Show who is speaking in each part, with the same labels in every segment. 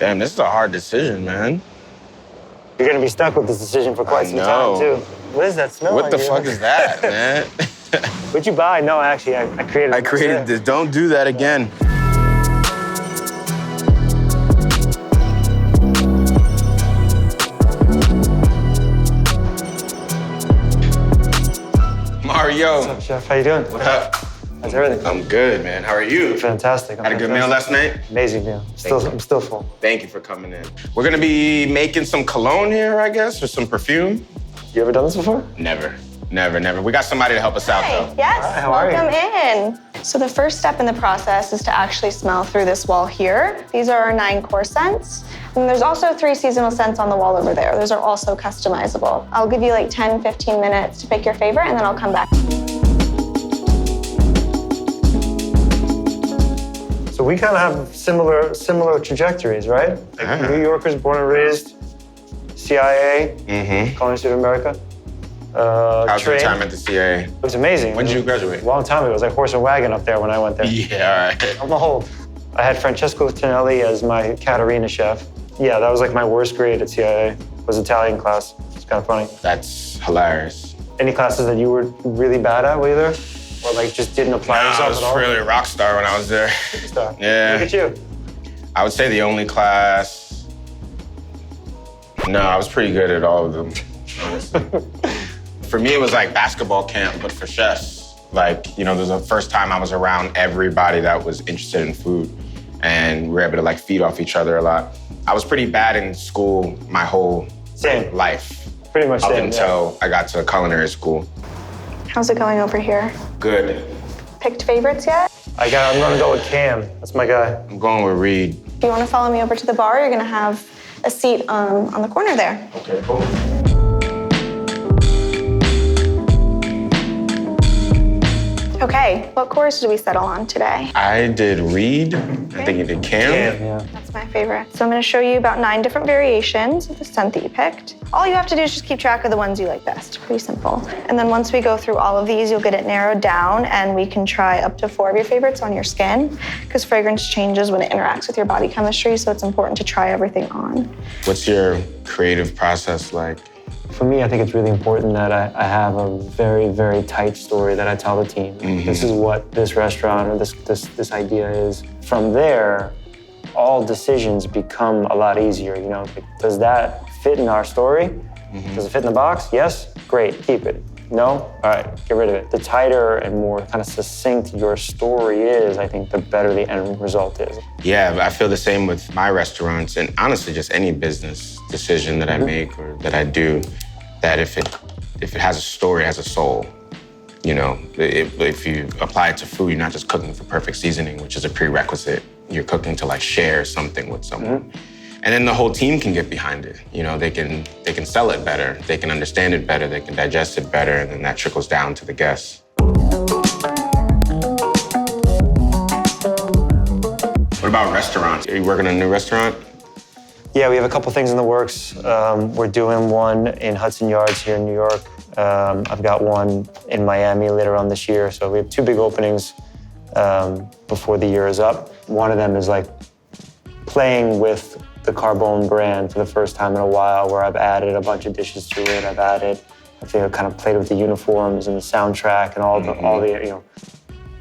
Speaker 1: Damn, this is a hard decision, man.
Speaker 2: You're gonna be stuck with this decision for quite some time, too. What is that smell?
Speaker 1: What the fuck is that, man?
Speaker 2: What'd you buy? No, actually, I created it.
Speaker 1: I created this. Don't do that again. Mario.
Speaker 2: What's up, Chef? How you doing?
Speaker 1: What up?
Speaker 2: How's everything?
Speaker 1: I'm good, man. How are you?
Speaker 2: Fantastic.
Speaker 1: Had a good meal last night?
Speaker 2: Amazing meal. I'm still full.
Speaker 1: Thank you for coming in. We're gonna be making some cologne here, I guess, or some perfume.
Speaker 2: You ever done this before?
Speaker 1: Never. We got somebody to help us out, though.
Speaker 3: Yes,
Speaker 2: Hi, how are you?
Speaker 3: welcome in. So the first step in the process is to actually smell through this wall here. These are our 9 core scents. And there's also 3 seasonal scents on the wall over there. Those are also customizable. I'll give you like 10, 15 minutes to pick your favorite, and then I'll come back.
Speaker 2: So we kind of have similar trajectories, right? Like New Yorkers, born and raised, CIA, Colony of America.
Speaker 1: How's your time at the CIA?
Speaker 2: It was amazing.
Speaker 1: When did you graduate?
Speaker 2: A long time ago. It was like horse and wagon up there when I went there.
Speaker 1: Yeah, all right.
Speaker 2: I'm a hold. I had Francesco Tonelli as my Caterina chef. Yeah, that was like my worst grade at CIA, was Italian class. It's kind of funny.
Speaker 1: That's hilarious.
Speaker 2: Any classes that you were really bad at, were you there? Or like just didn't apply yourself at all?
Speaker 1: I was really a rock star when I was there.
Speaker 2: Superstar.
Speaker 1: Yeah.
Speaker 2: Look at you.
Speaker 1: I would say the only class... No, I was pretty good at all of them, honestly. For me, it was like basketball camp, but for chefs. Like, you know, there's the first time I was around everybody that was interested in food, and we were able to like feed off each other a lot. I was pretty bad in school my whole life.
Speaker 2: Pretty much
Speaker 1: up
Speaker 2: same,
Speaker 1: until I got to culinary school.
Speaker 3: How's it going over here?
Speaker 1: Good.
Speaker 3: Picked favorites yet?
Speaker 2: I'm gonna go with Cam. That's my guy.
Speaker 1: I'm going with Reed.
Speaker 3: If you want to follow me over to the bar, you're gonna have a seat on the corner there.
Speaker 1: Okay, cool.
Speaker 3: Okay, what course did we settle on today?
Speaker 1: I did Reed. I think you did Cam.
Speaker 2: Yeah.
Speaker 3: That's my favorite. So I'm gonna show you about 9 different variations of the scent that you picked. All you have to do is just keep track of the ones you like best. Pretty simple. And then once we go through all of these, you'll get it narrowed down, and we can try up to 4 of your favorites on your skin, because fragrance changes when it interacts with your body chemistry, so it's important to try everything on.
Speaker 1: What's your creative process like?
Speaker 2: For me, I think it's really important that I have a very, very tight story that I tell the team. This is what this restaurant or this idea is. From there, all decisions become a lot easier. You know, like, does that fit in our story? Does it fit in the box? Yes? Great, keep it. No? All right, get rid of it. The tighter and more kind of succinct your story is, I think the better the end result is.
Speaker 1: Yeah, I feel the same with my restaurants, and honestly, just any business decision that I make or that I do, that if it has a story, has a soul, you know, if you apply it to food, you're not just cooking for perfect seasoning, which is a prerequisite. You're cooking to like share something with someone. And then the whole team can get behind it. You know, they can sell it better, they can understand it better, they can digest it better, and then that trickles down to the guests. What about restaurants? Are you working on a new restaurant?
Speaker 2: Yeah, we have a couple things in the works. We're doing one in Hudson Yards here in New York. I've got one in Miami later on this year. So we have 2 big openings before the year is up. One of them is like playing with the Carbone brand for the first time in a while, where I've added a bunch of dishes to it. I think I kind of played with the uniforms and the soundtrack and all the, you know,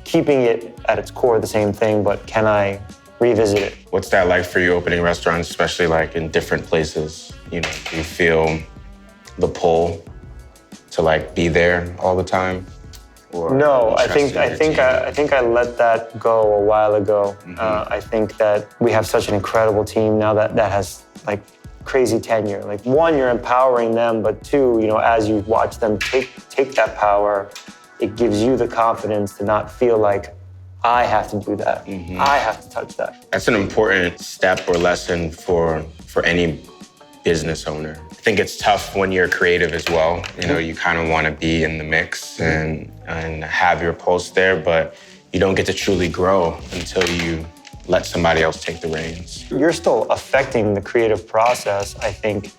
Speaker 2: keeping it at its core the same thing, but can I revisit it?
Speaker 1: What's that like for you opening restaurants, especially like in different places? You know, do you feel the pull to like be there all the time? Or
Speaker 2: no, I think I let that go a while ago. I think that we have such an incredible team now that has like crazy tenure. Like 1, you're empowering them, but 2, you know, as you watch them take that power, it gives you the confidence to not feel like I have to do that. I have to touch that.
Speaker 1: That's an important step or lesson for any business owner. I think it's tough when you're creative as well. You know, you kind of want to be in the mix and have your pulse there, but you don't get to truly grow until you let somebody else take the reins.
Speaker 2: You're still affecting the creative process, I think,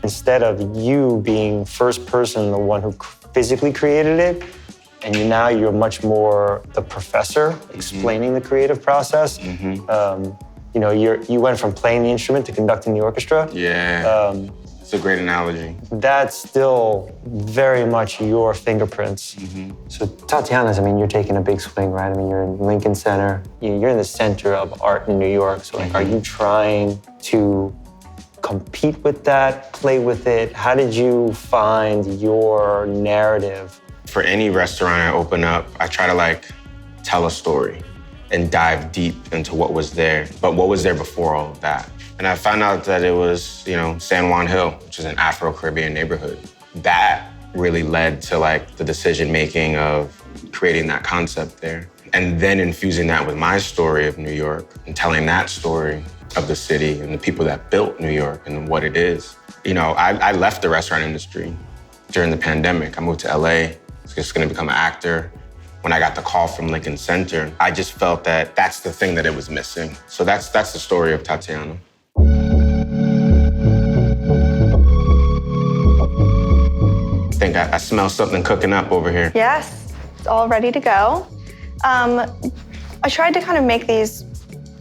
Speaker 2: instead of you being first person, the one who physically created it, and you're much more the professor explaining the creative process. you know, you went from playing the instrument to conducting the orchestra.
Speaker 1: Yeah. It's a great analogy.
Speaker 2: That's still very much your fingerprints. So Tatiana's, I mean, you're taking a big swing, right? I mean, you're in Lincoln Center. You're in the center of art in New York. So like, are you trying to compete with that, play with it? How did you find your narrative?
Speaker 1: For any restaurant I open up, I try to like tell a story and dive deep into what was there, but what was there before all of that. And I found out that it was, you know, San Juan Hill, which is an Afro-Caribbean neighborhood. That really led to like the decision-making of creating that concept there. And then infusing that with my story of New York and telling that story of the city and the people that built New York and what it is. You know, I left the restaurant industry during the pandemic. I moved to LA, I was just gonna become an actor. When I got the call from Lincoln Center, I just felt that that's the thing that it was missing. So that's the story of Tatiana. I think I smell something cooking up over here.
Speaker 3: Yes, it's all ready to go. I tried to kind of make these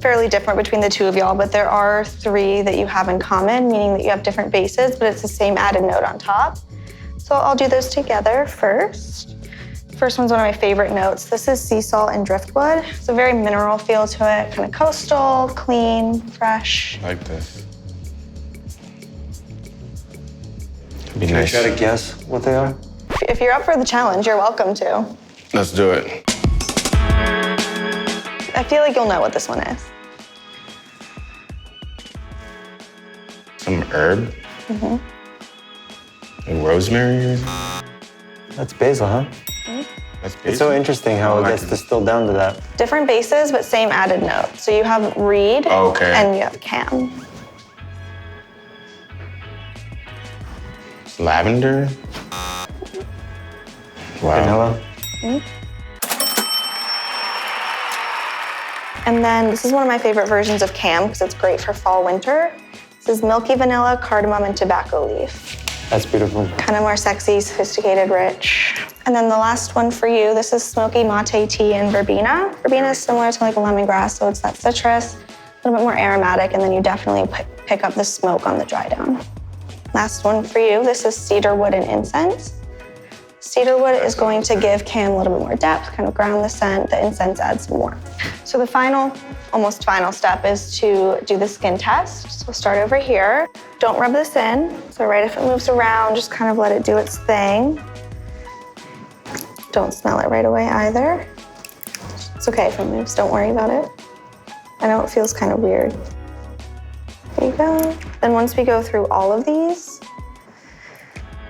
Speaker 3: fairly different between the two of y'all, but there are three that you have in common, meaning that you have different bases, but it's the same added note on top. So I'll do those together first. First one's one of my favorite notes. This is sea salt and driftwood. It's a very mineral feel to it, kind of coastal, clean, fresh.
Speaker 1: I like this. It'd be
Speaker 2: Can
Speaker 1: nice.
Speaker 2: you try to guess what they are?
Speaker 3: If you're up for the challenge, you're welcome to.
Speaker 1: Let's do it.
Speaker 3: I feel like you'll know what this one is.
Speaker 1: Some herb? Like rosemary or something?
Speaker 2: That's basil, huh?
Speaker 1: That's basil.
Speaker 2: It's so interesting how it gets distilled down to that.
Speaker 3: Different bases, but same added note. So you have reed and you have cam.
Speaker 1: It's lavender? Wow.
Speaker 2: Vanilla.
Speaker 3: And then this is one of my favorite versions of cam because it's great for fall, winter. This is milky vanilla, cardamom, and tobacco leaf.
Speaker 2: That's beautiful.
Speaker 3: Kind of more sexy, sophisticated, rich. And then the last one for you, this is smoky mate tea and verbena. Verbena is similar to like a lemongrass, so it's that citrus, a little bit more aromatic, and then you definitely pick up the smoke on the dry down. Last one for you, this is cedarwood and incense. Cedarwood is going to give cam a little bit more depth, kind of ground the scent. The incense adds some warmth. So the final, almost final step is to do the skin test. So we'll start over here. Don't rub this in. So right if it moves around, just kind of let it do its thing. Don't smell it right away either. It's okay if it moves, don't worry about it. I know it feels kind of weird. There you go. Then once we go through all of these,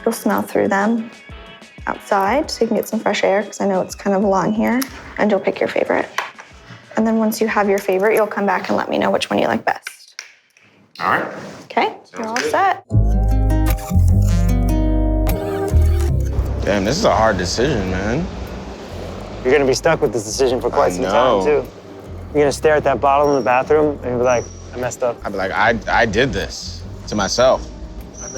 Speaker 3: you'll smell through them outside so you can get some fresh air because I know it's kind of long here, and you'll pick your favorite. And then once you have your favorite, you'll come back and let me know which one you like best.
Speaker 1: All right.
Speaker 3: Okay, you're all
Speaker 1: good.
Speaker 3: set.
Speaker 1: Damn, this is a hard decision, man.
Speaker 2: You're gonna be stuck with this decision for quite some
Speaker 1: know.
Speaker 2: time too. You're gonna stare at that bottle in the bathroom and you'll be like, I messed up.
Speaker 1: I'd be like, I did this to myself.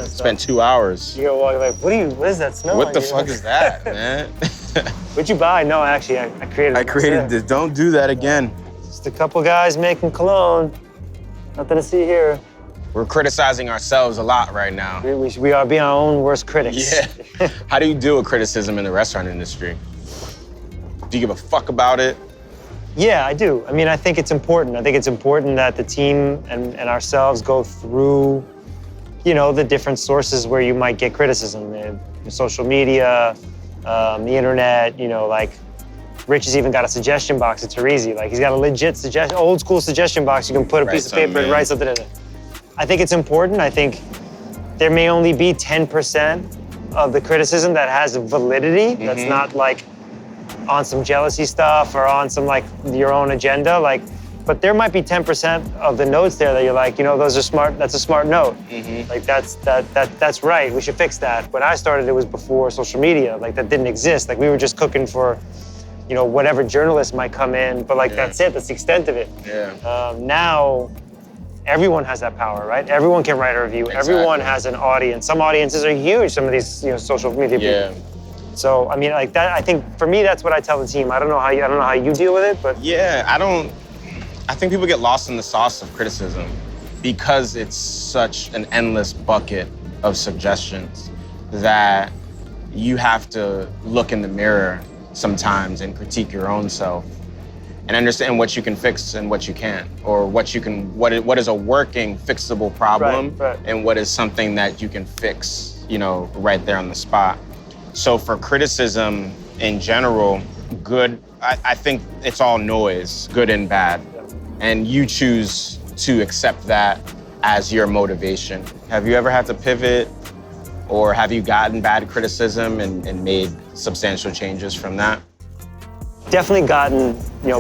Speaker 1: Spent 2 hours.
Speaker 2: You go walk like, what is that smell?
Speaker 1: What the fuck is that, man?
Speaker 2: What'd you buy? No, actually, I created it.
Speaker 1: I created this. Don't do that again.
Speaker 2: Just a couple guys making cologne. Nothing to see here.
Speaker 1: We're criticizing ourselves a lot right now.
Speaker 2: We are being our own worst critics.
Speaker 1: Yeah. How do you deal with criticism in the restaurant industry? Do you give a fuck about it?
Speaker 2: Yeah, I do. I mean, I think it's important. I think it's important that the team and ourselves go through, you know, the different sources where you might get criticism. Social media, the internet, you know, like Rich has even got a suggestion box at Terezi. Like he's got a legit suggestion, old school suggestion box. You can put a piece of paper and write something in it. I think it's important. I think there may only be 10% of the criticism that has validity. That's not like on some jealousy stuff or on some like your own agenda. Like, but there might be 10% of the notes there that you're like, you know, those are smart. That's a smart note. Like that's right. We should fix that. When I started, it was before social media. Like that didn't exist. Like we were just cooking for, you know, whatever journalist might come in. But like that's it. That's the extent of it.
Speaker 1: Yeah.
Speaker 2: Now, everyone has that power, right? Everyone can write a review.
Speaker 1: Exactly.
Speaker 2: Everyone has an audience. Some audiences are huge. Some of these, you know, social media people. So I mean, like that. I think for me, that's what I tell the team. I don't know how you deal with it, but
Speaker 1: yeah, I I think people get lost in the sauce of criticism because it's such an endless bucket of suggestions that you have to look in the mirror sometimes and critique your own self and understand what you can fix and what you can't, or what is a working, fixable problem, and what is something that you can fix, right there on the spot. So for criticism in general, good, I think it's all noise, good and bad. And you choose to accept that as your motivation. Have you ever had to pivot, or have you gotten bad criticism and made substantial changes from that?
Speaker 2: Definitely gotten,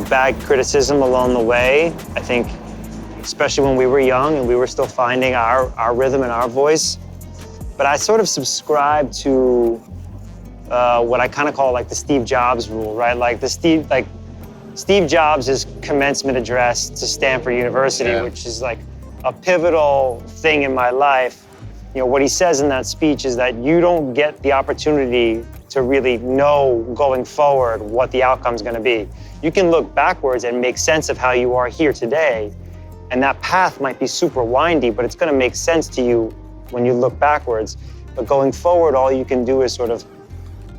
Speaker 2: bad criticism along the way. I think, especially when we were young and we were still finding our rhythm and our voice. But I sort of subscribe to what I kind of call like the Steve Jobs rule, right? Like Steve Jobs' commencement address to Stanford University, which is like a pivotal thing in my life. What he says in that speech is that you don't get the opportunity to really know going forward what the outcome's gonna be. You can look backwards and make sense of how you are here today, and that path might be super windy, but it's gonna make sense to you when you look backwards. But going forward, all you can do is sort of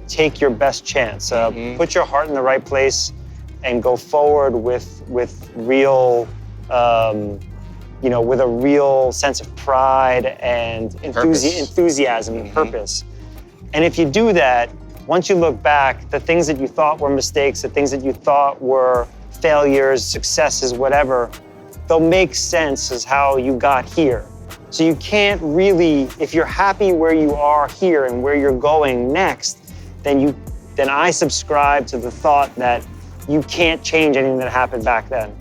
Speaker 2: take your best chance, put your heart in the right place, and go forward with real, with a real sense of pride and enthusiasm and purpose. And if you do that, once you look back, the things that you thought were mistakes, the things that you thought were failures, successes, whatever, they'll make sense as how you got here. So you can't really, if you're happy where you are here and where you're going next, then I subscribe to the thought that you can't change anything that happened back then,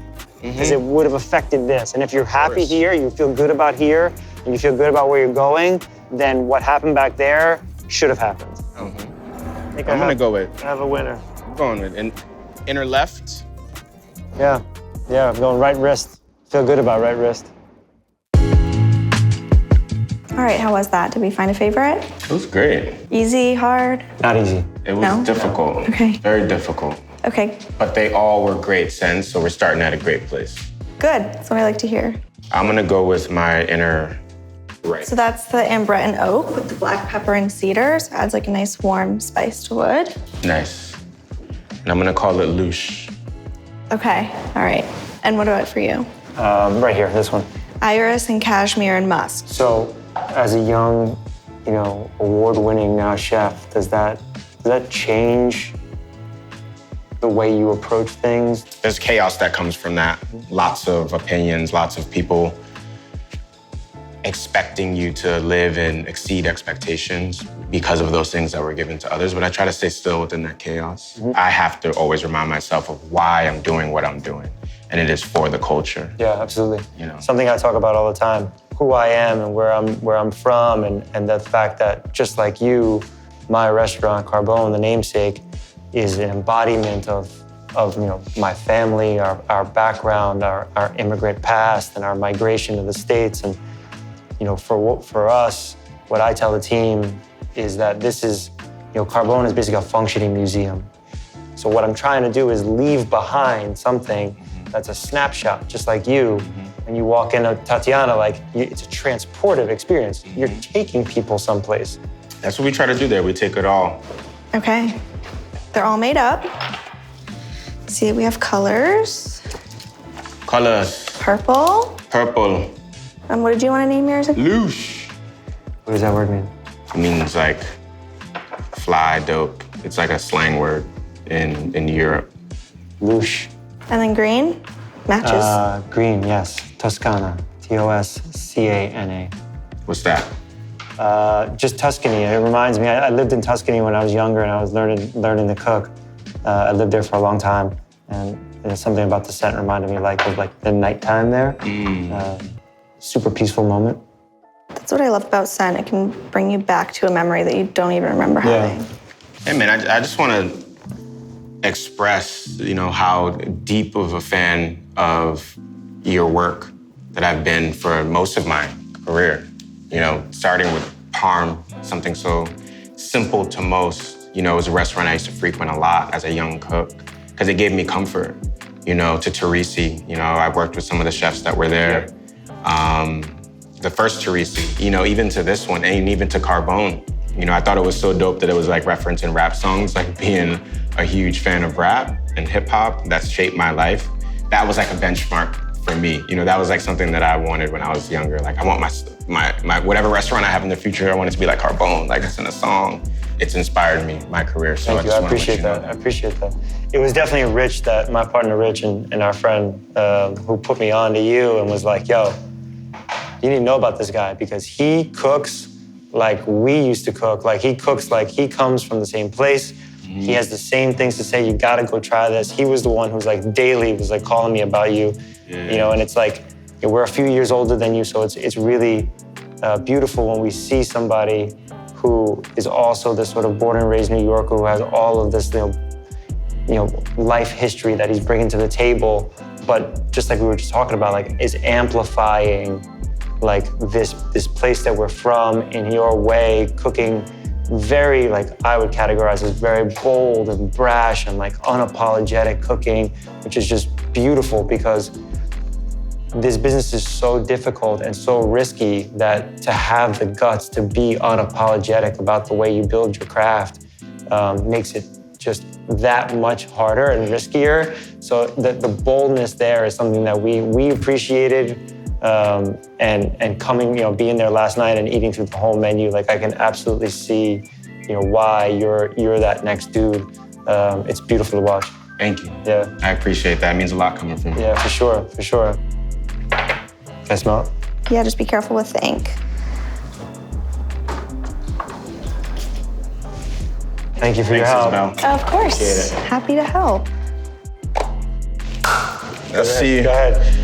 Speaker 2: because it would have affected this. And if you're happy here, you feel good about here, and you feel good about where you're going, then what happened back there should have happened.
Speaker 1: I'm gonna go with.
Speaker 2: I have a winner.
Speaker 1: I'm going with inner left.
Speaker 2: Yeah, I'm going right wrist. Feel good about right wrist.
Speaker 3: All right, how was that? Did we find a favorite?
Speaker 1: It was great.
Speaker 3: Easy, hard?
Speaker 2: Not easy.
Speaker 1: It was difficult.
Speaker 3: Okay.
Speaker 1: Very difficult.
Speaker 3: Okay.
Speaker 1: But they all were great scents, so we're starting at a great place.
Speaker 3: Good, that's what I like to hear.
Speaker 1: I'm gonna go with my inner right.
Speaker 3: So that's the ambrette and oak with the black pepper and cedar. So it adds like a nice warm spice to wood.
Speaker 1: Nice. And I'm gonna call it louche.
Speaker 3: Okay, all right. And what about for you?
Speaker 2: Right here, this one.
Speaker 3: Iris and cashmere and musk.
Speaker 2: So as a young, award-winning now chef, does that change the way you approach things?
Speaker 1: There's chaos that comes from that. Lots of opinions, lots of people expecting you to live and exceed expectations because of those things that were given to others. But I try to stay still within that chaos. I have to always remind myself of why I'm doing what I'm doing. And it is for the culture.
Speaker 2: Yeah, absolutely. Something I talk about all the time, who I am and where I'm from, and the fact that just like you, my restaurant, Carbone, the namesake, is an embodiment of my family, our background, our immigrant past, and our migration to the States. And for us, what I tell the team is that this is, Carbone is basically a functioning museum. So what I'm trying to do is leave behind something that's a snapshot, just like you. And you walk into Tatiana, it's a transportive experience. You're taking people someplace.
Speaker 1: That's what we try to do there. We take it all.
Speaker 3: Okay, they're all made up. See, we have colors.
Speaker 1: Colors.
Speaker 3: Purple.
Speaker 1: Purple.
Speaker 3: And what did you want to name yours?
Speaker 1: Louche.
Speaker 2: What does that word mean?
Speaker 1: It means like fly, dope. It's like a slang word in Europe.
Speaker 2: Louche.
Speaker 3: And then green? Matches?
Speaker 2: Green, yes. Toscana. Toscana.
Speaker 1: What's that?
Speaker 2: Just Tuscany. It reminds me, I lived in Tuscany when I was younger and I was learning to cook. I lived there for a long time, and something about the scent reminded me of the nighttime there. Super peaceful moment.
Speaker 3: That's what I love about scent. It can bring you back to a memory that you don't even remember having.
Speaker 1: Hey man, I just want to express, how deep of a fan of your work that I've been for most of my career. Starting with Parm, something so simple to most. It was a restaurant I used to frequent a lot as a young cook because it gave me comfort. you know, to Teresi. You know, I worked with some of the chefs that were there. The first Teresi, you know, even to this one, and even to Carbone. You know, I thought it was so dope that it was like referencing rap songs, like being a huge fan of rap and hip hop. That's shaped my life. That was like a benchmark for me. You know, that was like something that I wanted when I was younger. Like I want my whatever restaurant I have in the future, I want it to be like Carbone, like it's in a song. It's inspired me, my career. So
Speaker 2: Thank you, I appreciate that. I appreciate that. It was definitely Rich, that my partner Rich and our friend who put me on to you and was like, yo, you need to know about this guy because he cooks like we used to cook. Like he cooks like he comes from the same place. He has the same things to say, you gotta go try this. He was the one who's like daily was like calling me about you, you know, and it's like, we're a few years older than you, so it's really beautiful when we see somebody who is also this sort of born and raised New Yorker who has all of this, you know, life history that he's bringing to the table, but just like we were just talking about, like is amplifying like this place that we're from in your way, cooking very, like I would categorize as very bold and brash and like unapologetic cooking, which is just beautiful because this business is so difficult and so risky that to have the guts to be unapologetic about the way you build your craft makes it just that much harder and riskier. So the boldness there is something that we appreciated. And coming, you know, being there last night and eating through the whole menu, like I can absolutely see, you know, why you're that next dude. It's beautiful to watch.
Speaker 1: Thank you.
Speaker 2: Yeah.
Speaker 1: I appreciate that. It means a lot coming from you.
Speaker 2: Yeah, for sure, for sure. Can I smell it?
Speaker 3: Yeah, just be careful with the ink.
Speaker 2: Thank you for your
Speaker 1: Thanks,
Speaker 2: help.
Speaker 1: Isabel.
Speaker 3: Of course.
Speaker 1: Appreciate it.
Speaker 3: Happy to help.
Speaker 1: Let's see.
Speaker 2: Go ahead.